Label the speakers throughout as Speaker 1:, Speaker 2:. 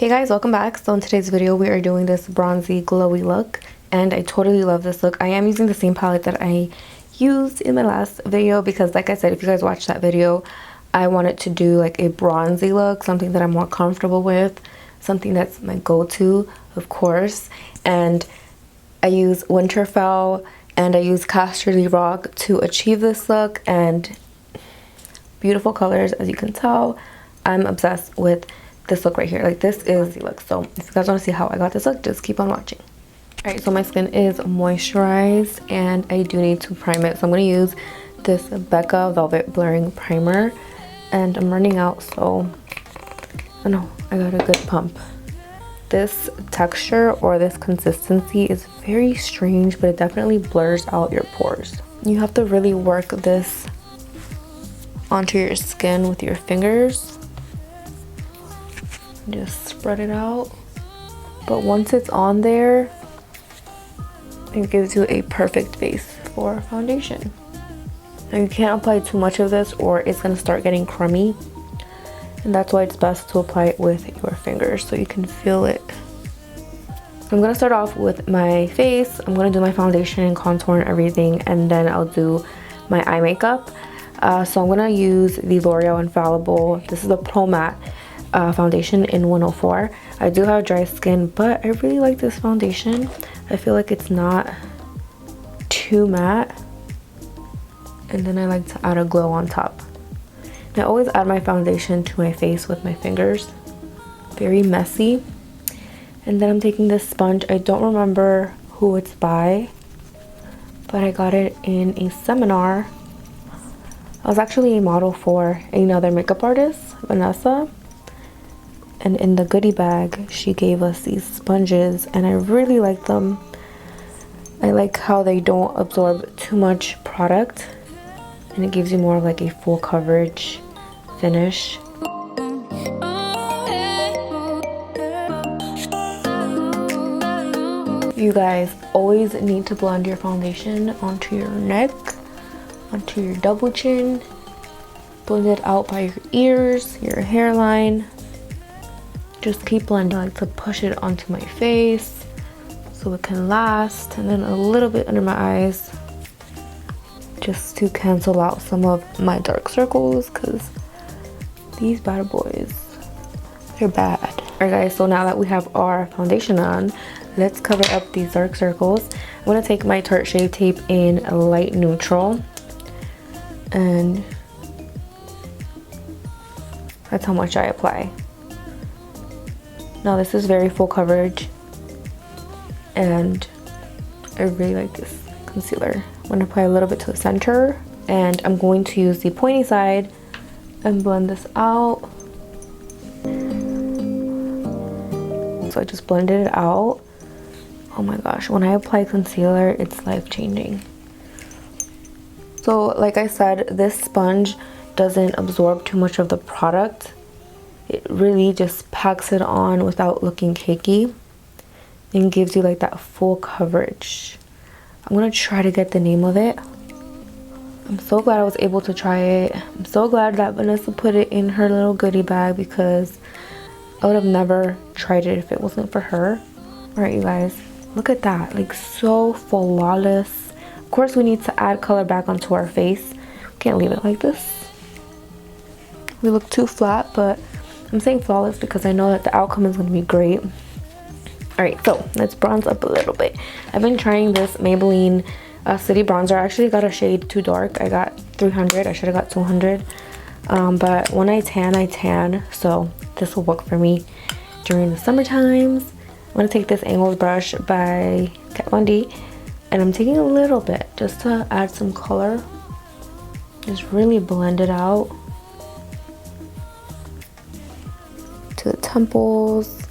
Speaker 1: Hey guys, welcome back. So in today's video we are doing this bronzy glowy look, and I totally love this look. I am using the same palette that I used in my last video because, like I said, if you guys watched that video, I wanted to do like a bronzy look, something that I'm more comfortable with, something that's my go-to, of course. And I use Winterfell and I use Casterly Rock to achieve this look, and beautiful colors, as you can tell. I'm obsessed with this look right here. Like, this is the look. So if you guys want to see how I got this look, just keep on watching. Alright, so my skin is moisturized and I do need to prime it, so I'm going to use this BECCA Velvet Blurring Primer, and I'm running out, so I know I got a good pump. This texture or this consistency is very strange, but it definitely blurs out your pores. You have to really work this onto your skin with your fingers. Just spread it out, but once it's on there, it gives you a perfect base for foundation. Now you can't apply too much of this or it's going to start getting crummy, and that's why it's best to apply it with your fingers so you can feel it. I'm going to start off with my face. I'm going to do my foundation and contour and everything, and then I'll do my eye makeup. So I'm going to use the L'Oreal Infallible. This is a Pro Matte foundation in 104. I do have dry skin, but I really like this foundation. I feel like it's not too matte, and then I like to add a glow on top. And I always add my foundation to my face with my fingers. Very messy. And then I'm taking this sponge. I don't remember who it's by, but I got it in a seminar. I was actually a model for another makeup artist, Vanessa. And in the goodie bag, she gave us these sponges, and I really like them. I like how they don't absorb too much product, and it gives you more of like a full coverage finish. You guys always need to blend your foundation onto your neck, onto your double chin. Blend it out by your ears, your hairline. Just keep blending. I like to push it onto my face so it can last, and then a little bit under my eyes just to cancel out some of my dark circles, because these bad boys, they're bad. Alright guys, so now that we have our foundation on, let's cover up these dark circles. I'm going to take my Tarte Shape Tape in a light neutral, and that's how much I apply. Now this is very full coverage, and I really like this concealer. I'm going to apply a little bit to the center, and I'm going to use the pointy side and blend this out. So I just blended it out. Oh my gosh, when I apply concealer, it's life-changing. So like I said, this sponge doesn't absorb too much of the product. It really just packs it on without looking cakey and gives you like that full coverage. I'm gonna try to get the name of it. I'm so glad I was able to try it. I'm so glad that Vanessa put it in her little goodie bag, because I would have never tried it if it wasn't for her. Alright you guys, look at that, like so flawless. Of course we need to add color back onto our face. We can't leave it like this. We look too flat, but I'm saying flawless because I know that the outcome is going to be great. Alright, so let's bronze up a little bit. I've been trying this Maybelline City Bronzer. I actually got a shade too dark. I got 300. I should have got 200. But when I tan, so this will work for me during the summer times. I'm going to take this angled brush by Kat Von D, and I'm taking a little bit just to add some color. Just really blend it out to the temples.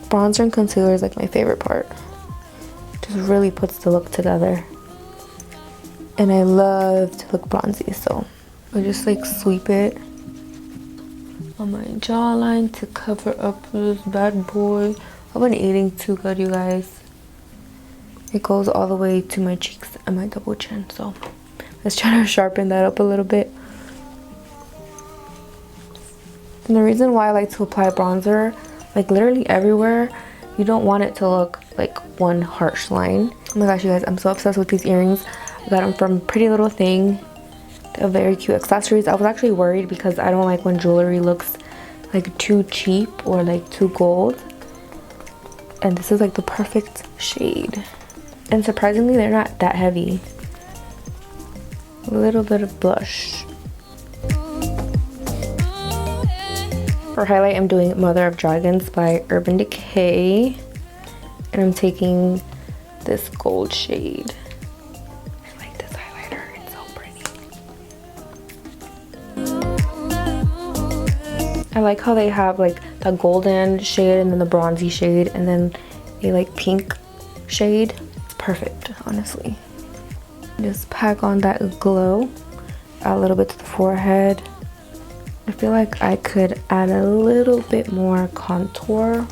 Speaker 1: Bronzer and concealer is like my favorite part. Just really puts the look together, and I love to look bronzy, so I just like sweep it on my jawline to cover up this bad boy. I've been eating too good, you guys. It goes all the way to my cheeks and my double chin, so let's try to sharpen that up a little bit. And the reason why I like to apply bronzer like literally everywhere. You don't want it to look like one harsh line. Oh my gosh, you guys, I'm so obsessed with these earrings. I got them from Pretty Little Thing. They're very cute accessories. I was actually worried because I don't like when jewelry looks like too cheap or like too gold. And this is like the perfect shade. And surprisingly, they're not that heavy. A little bit of blush. For highlight, I'm doing Mother of Dragons by Urban Decay. And I'm taking this gold shade. I like this highlighter. It's so pretty. I like how they have like the golden shade and then the bronzy shade and then a like pink shade. It's perfect, honestly. Just pack on that glow. Add a little bit to the forehead. I feel like I could add a little bit more contour.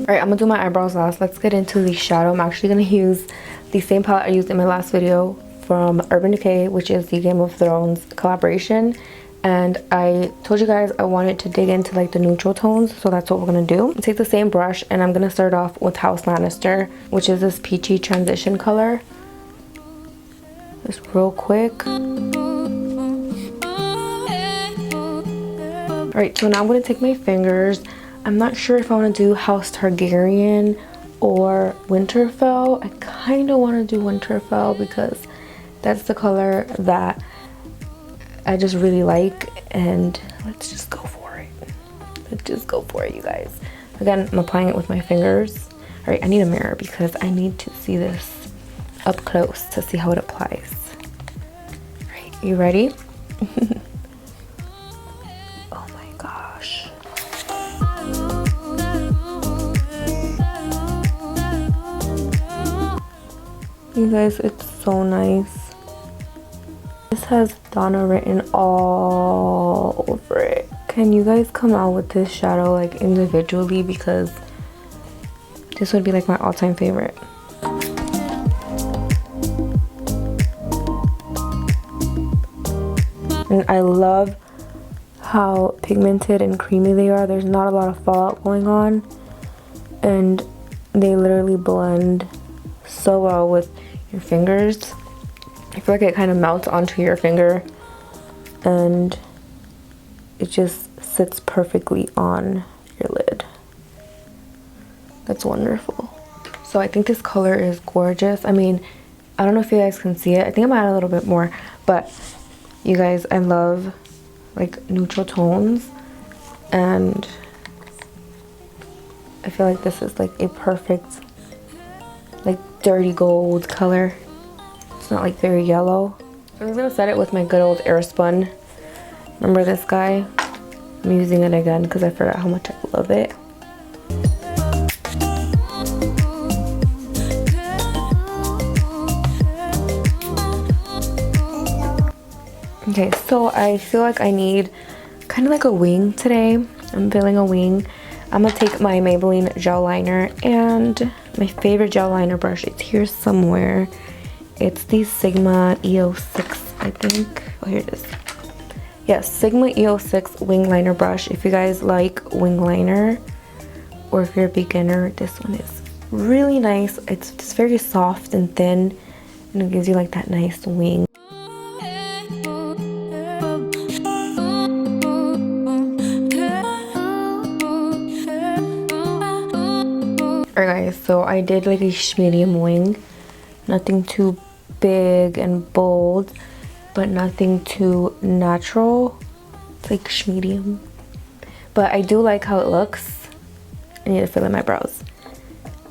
Speaker 1: Alright, I'm gonna do my eyebrows last. Let's get into the shadow. I'm actually gonna use the same palette I used in my last video from Urban Decay, which is the Game of Thrones collaboration. And I told you guys I wanted to dig into like the neutral tones, so that's what we're gonna do. Take the same brush and I'm gonna start off with House Lannister, which is this peachy transition color. Just real quick. Alright, so now I'm gonna take my fingers. I'm not sure if I want to do House Targaryen or Winterfell. I kind of want to do Winterfell because that's the color that I just really like, and let's just go for it. Let's just go for it, you guys. Again, I'm applying it with my fingers. All right, I need a mirror because I need to see this up close to see how it applies. All right, you ready? Oh my gosh. You guys, it's so nice. This has Danna written all over it. Can you guys come out with this shadow like individually, because this would be like my all-time favorite. And I love how pigmented and creamy they are. There's not a lot of fallout going on, and they literally blend so well with your fingers. I feel like it kind of melts onto your finger and it just sits perfectly on your lid. That's wonderful. So I think this color is gorgeous. I mean, I don't know if you guys can see it. I think I'm gonna add a little bit more, but you guys, I love like neutral tones, and I feel like this is like a perfect like dirty gold color. It's not like very yellow. I'm just gonna set it with my good old AIRSPUN. Remember this guy? I'm using it again because I forgot how much I love it. Okay, so I feel like I need kind of like a wing today. I'm feeling a wing. I'm gonna take my Maybelline gel liner and my favorite gel liner brush. It's here somewhere. It's the Sigma EO6, I think. Oh, here it is. Yes, Sigma EO6 wing liner brush. If you guys like wing liner, or if you're a beginner, this one is really nice. It's just very soft and thin, and it gives you like that nice wing. Alright guys, so I did like a medium wing. Nothing too big and bold, but nothing too natural. It's like medium. But I do like how it looks. I need to fill in my brows.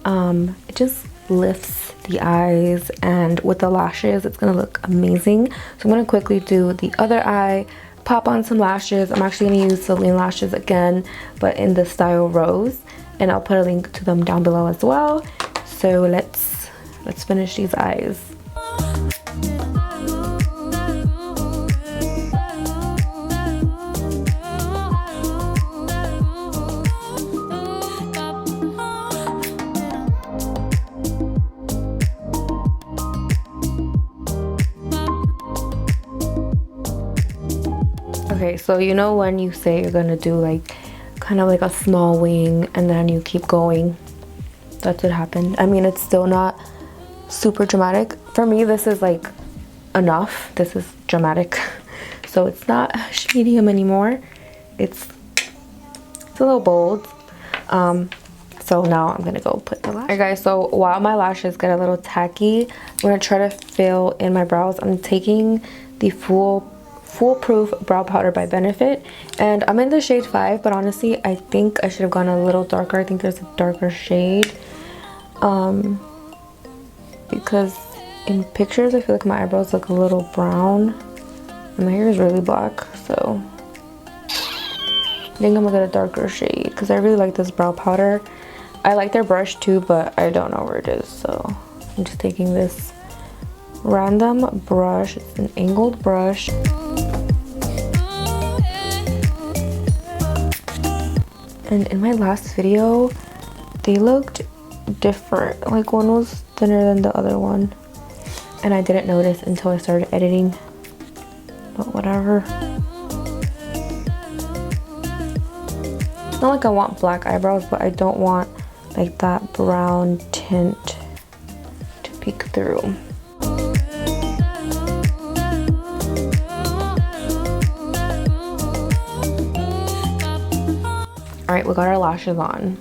Speaker 1: It just lifts the eyes, and with the lashes, it's gonna look amazing. So I'm gonna quickly do the other eye, pop on some lashes. I'm actually gonna use Selene lashes again, but in the style Rose. And I'll put a link to them down below as well. So let's finish these eyes. Okay, so you know when you say you're gonna do like kind of like a small wing and then you keep going? That's what happened. I mean, it's still not super dramatic. For me, this is like enough. This is dramatic. So it's not medium anymore. It's a little bold. So now I'm gonna go put the lash. Alright guys, so while my lashes get a little tacky, I'm gonna try to fill in my brows. I'm taking the Foolproof Brow Powder by Benefit, and I'm in the shade 5, but honestly I think I should have gone a little darker. I think there's a darker shade, because in pictures I feel like my eyebrows look a little brown and my hair is really black, so I think I'm gonna get a darker shade because I really like this brow powder. I like their brush too, but I don't know where it is, so I'm just taking this random brush. It's an angled brush. And in my last video, they looked different. Like one was thinner than the other one. And I didn't notice until I started editing. But whatever. It's not like I want black eyebrows, but I don't want like that brown tint to peek through. Alright, we got our lashes on.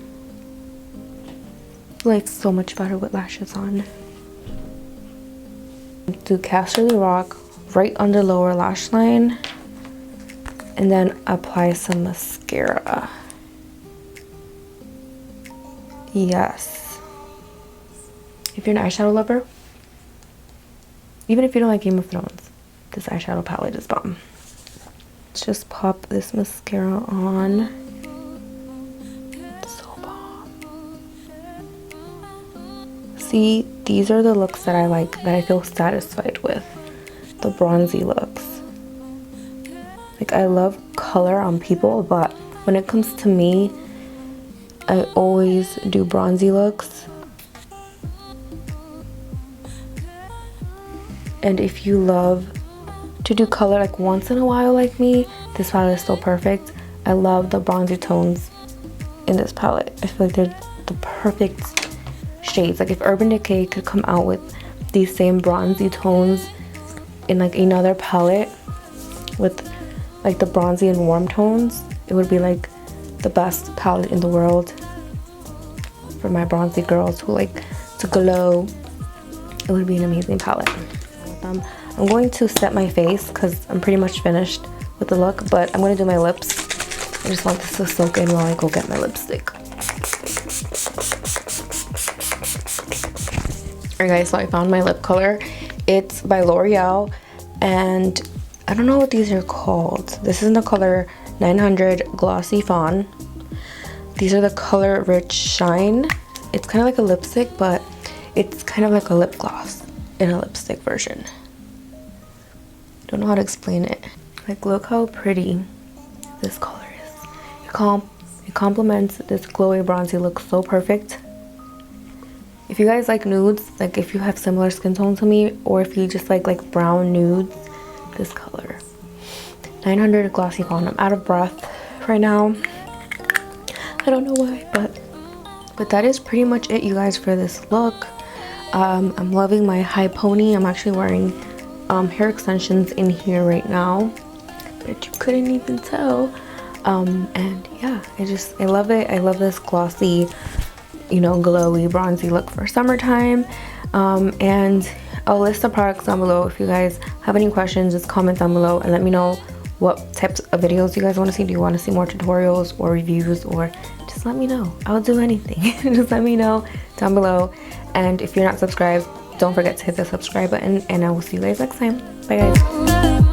Speaker 1: Like so much better with lashes on. Do Casterly Rock right under lower lash line, and then apply some mascara. Yes. If you're an eyeshadow lover, even if you don't like Game of Thrones, this eyeshadow palette is bomb. Let's just pop this mascara on. It's so bomb. See, these are the looks that I like, that I feel satisfied with. The bronzy looks. Like, I love color on people, but when it comes to me, I always do bronzy looks. And if you love to do color like once in a while like me, this palette is so perfect. I love the bronzy tones in this palette. I feel like they're the perfect shades. Like if Urban Decay could come out with these same bronzy tones in like another palette with like the bronzy and warm tones, it would be like the best palette in the world for my bronzy girls who like to glow. It would be an amazing palette. I'm going to set my face because I'm pretty much finished with the look, but I'm going to do my lips. I just want this to soak in while I go get my lipstick. Alright guys, so I found my lip color. It's by L'Oreal, and I don't know what these are called. This is in the color 900 Glossy Fawn. These are the color Rich Shine. It's kind of like a lipstick, but it's kind of like a lip gloss in a lipstick version. Don't know how to explain it. Like, look how pretty this color is. It complements this glowy bronzy look so perfect. If you guys like nudes, like if you have similar skin tone to me, or if you just like brown nudes, this color. 900 Glossy Fawn. I'm out of breath right now. I don't know why, but that is pretty much it, you guys, for this look. I'm loving my high pony. I'm actually wearing hair extensions in here right now, but you couldn't even tell. And yeah, I love it. I love this glossy, you know, glowy bronzy look for summertime. And I'll list the products down below. If you guys have any questions, just comment down below and let me know what types of videos you guys want to see. Do you want to see more tutorials or reviews, or just let me know. I'll do anything. Just let me know down below. And if you're not subscribed, don't forget to hit the subscribe button, and I will see you guys next time. Bye guys.